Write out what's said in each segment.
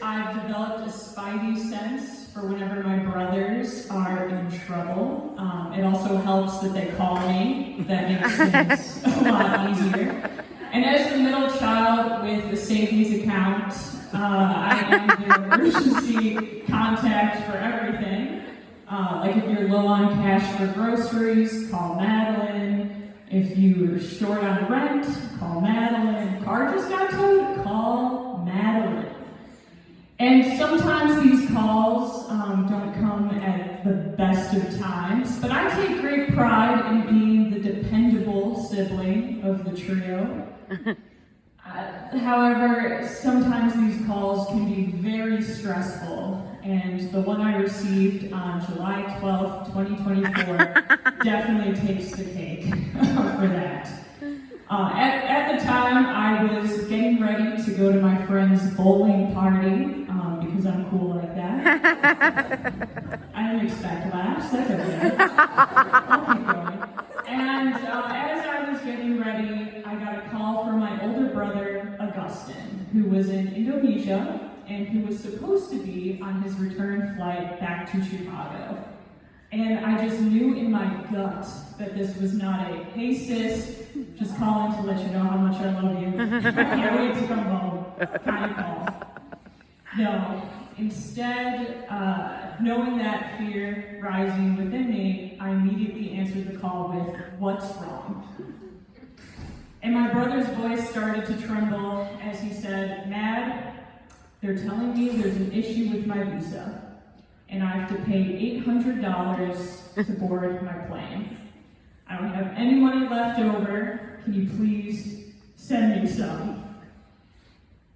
I've developed a Spidey sense for whenever my brothers are in trouble. It also helps that they call me. That makes things a lot easier. And as the middle child with a savings account, I am the emergency contact for everything. Like if you're low on cash for groceries, call Madeline. If you're short on rent, call Madeline. Car just got towed, call Madeline. And sometimes these calls don't come at the best of times, but I take great pride in being the dependable sibling of the trio. However, sometimes these calls can be very stressful, and the one I received on July 12th, 2024 definitely takes the cake for that. At the time, I was getting ready to go to my friend's bowling party, because I'm cool like that. I didn't expect laughs, that's okay. I'll keep going. And as I was getting ready, I got a call from my older brother, Augustin, who was in Indonesia, and who was supposed to be on his return flight back to Chicago. And I just knew in my gut that this was not a, hey sis, just calling to let you know how much I love you. I can't wait to come home kind of call. No, instead, knowing that fear rising within me, I immediately answered the call with, what's wrong? And my brother's voice started to tremble as he said, Mad, they're telling me there's an issue with my visa, and I have to pay $800 to board my plane. I don't have any money left over. Can you please send me some?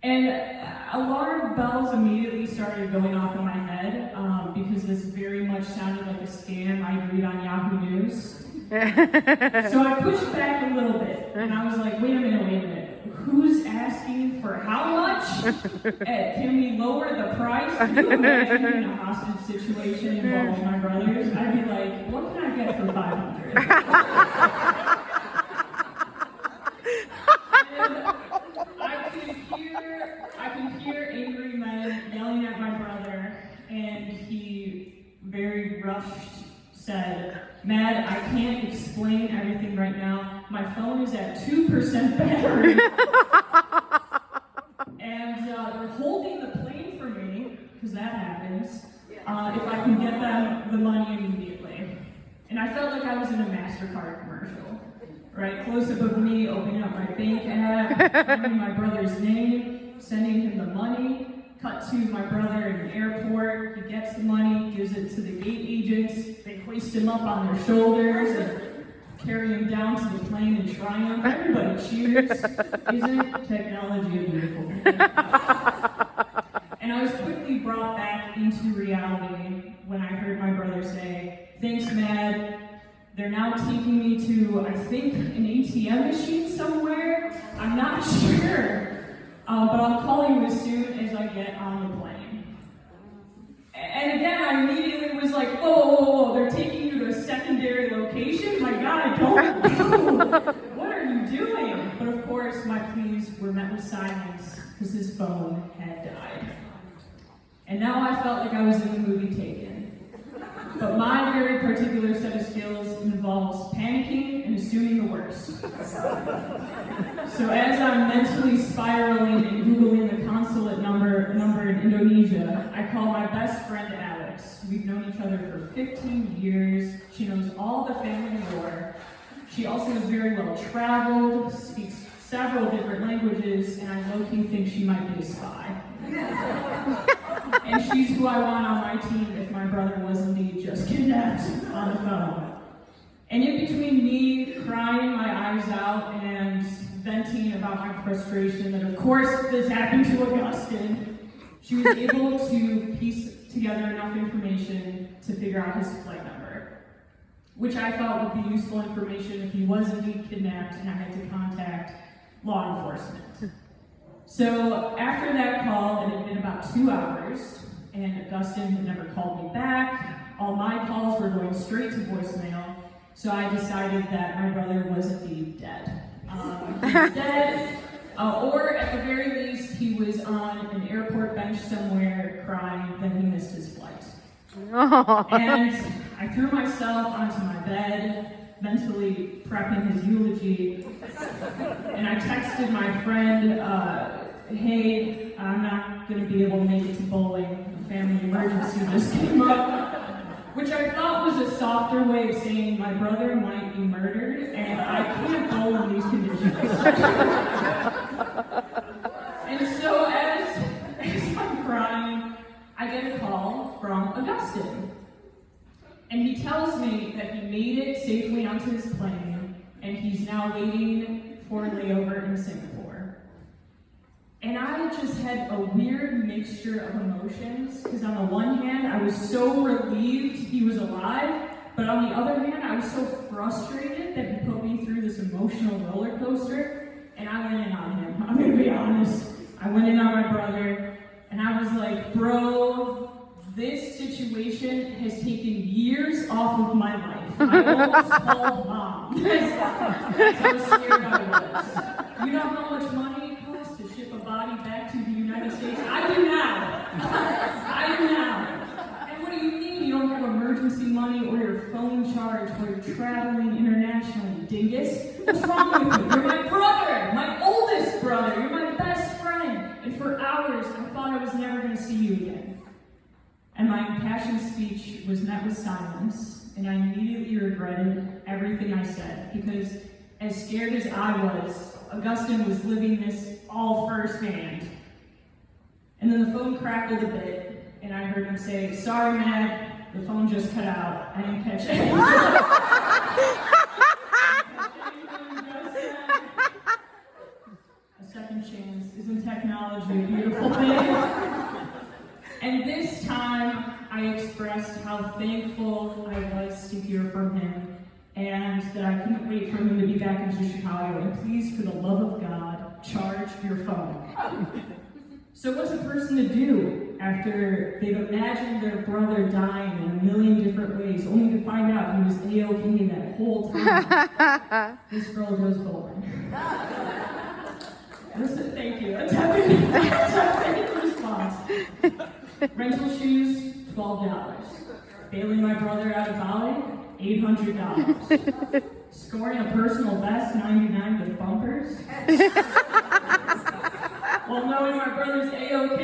And alarm bells immediately started going off in my head because this very much sounded like a scam I'd read on Yahoo News. So I pushed back a little bit, and I was like, wait a minute. Who's asking for how much? Can we lower the price? Can you imagine in a hostage situation involving my brothers? I'd be like, what can I get for $500? I can hear angry men yelling at my brother, and he very rushed said, Mad, I can't explain everything right now. My phone is at 2% battery. And they're holding the plane for me, because that happens, if I can get them the money immediately. And I felt like I was in a MasterCard commercial, right? Close-up of me opening up my bank app, finding my brother's name, sending him the money, cut to my brother in the airport. He gets the money, gives it to the gate agents. They hoist him up on their shoulders and carry him down to the plane in triumph. Everybody cheers. Isn't technology a beautiful thing? And I was quickly brought back into reality when I heard my brother say, thanks, Mad. They're now taking me to, I think, an ATM machine somewhere. I'm not sure. But I'll call you as soon as I get on the plane. And again, I immediately was like, whoa, they're taking you to a secondary location? My God, I don't know. What are you doing? But of course, my pleas were met with silence because his phone had died. And now I felt like I was in the movie Taken. But my very particular set of skills involves panicking and assuming the worst. So as I'm mentally spiraling and Googling the consulate number in Indonesia, I call my best friend Alex. We've known each other for 15 years. She knows all the family lore. She also is very well traveled, speaks several different languages, and I low-key think she might be a spy. And she's who I want on my team if my brother was indeed just kidnapped on the phone. And in between me crying my eyes out and venting about my frustration that of course this happened to Augustin, she was able to piece together enough information to figure out his flight number, which I thought would be useful information if he was indeed kidnapped and I had to contact law enforcement. So after that call, it had been about 2 hours, and Augustin had never called me back. All my calls were going straight to voicemail, so I decided that my brother was indeed dead. He was dead, or at the very least, he was on an airport bench somewhere crying that he missed his flight. Oh. And I threw myself onto my bed, mentally prepping his eulogy, and I texted my friend, hey, I'm not going to be able to make it to bowling. A family emergency just came up. Which I thought was a softer way of saying my brother might be murdered, and I can't bowl in these conditions. And so as I'm crying, I get a call from Augustine. And he tells me that he made it safely onto his plane, and he's now waiting for a layover in Singapore. And I just had a weird mixture of emotions, because on the one hand, I was so relieved he was alive, but on the other hand, I was so frustrated that he put me through this emotional roller coaster, and I went in on him. I'm gonna be honest. I went in on my brother, and I was like, bro, this situation has taken years off of my life. I almost called mom. That's how scared I was. You know how much money it costs to ship a body back to the United States? I do now. I do now. And what do you mean you don't have emergency money or your phone charge while you're traveling internationally, dingus? What's wrong with you? You're my brother, my oldest brother. You're my best friend. And for hours, I thought I was never going to see you again. And my impassioned speech was met with silence, and I immediately regretted everything I said, because as scared as I was, Augustine was living this all firsthand. And then the phone crackled a bit, and I heard him say, sorry, man, the phone just cut out. I didn't catch it. A second chance. Isn't technology a beautiful thing? And this time, I expressed how thankful I was to hear from him, and that I couldn't wait for him to be back into Chicago. And please, for the love of God, charge your phone. So what's a person to do after they've imagined their brother dying in a million different ways, only to find out he was A-OK that whole time? This girl goes bowling. Listen, thank you. That's a response. Rental shoes, $12. Bailing my brother out of Bali, $800. Scoring a personal best, 99 with bumpers. While knowing my brother's A-OK,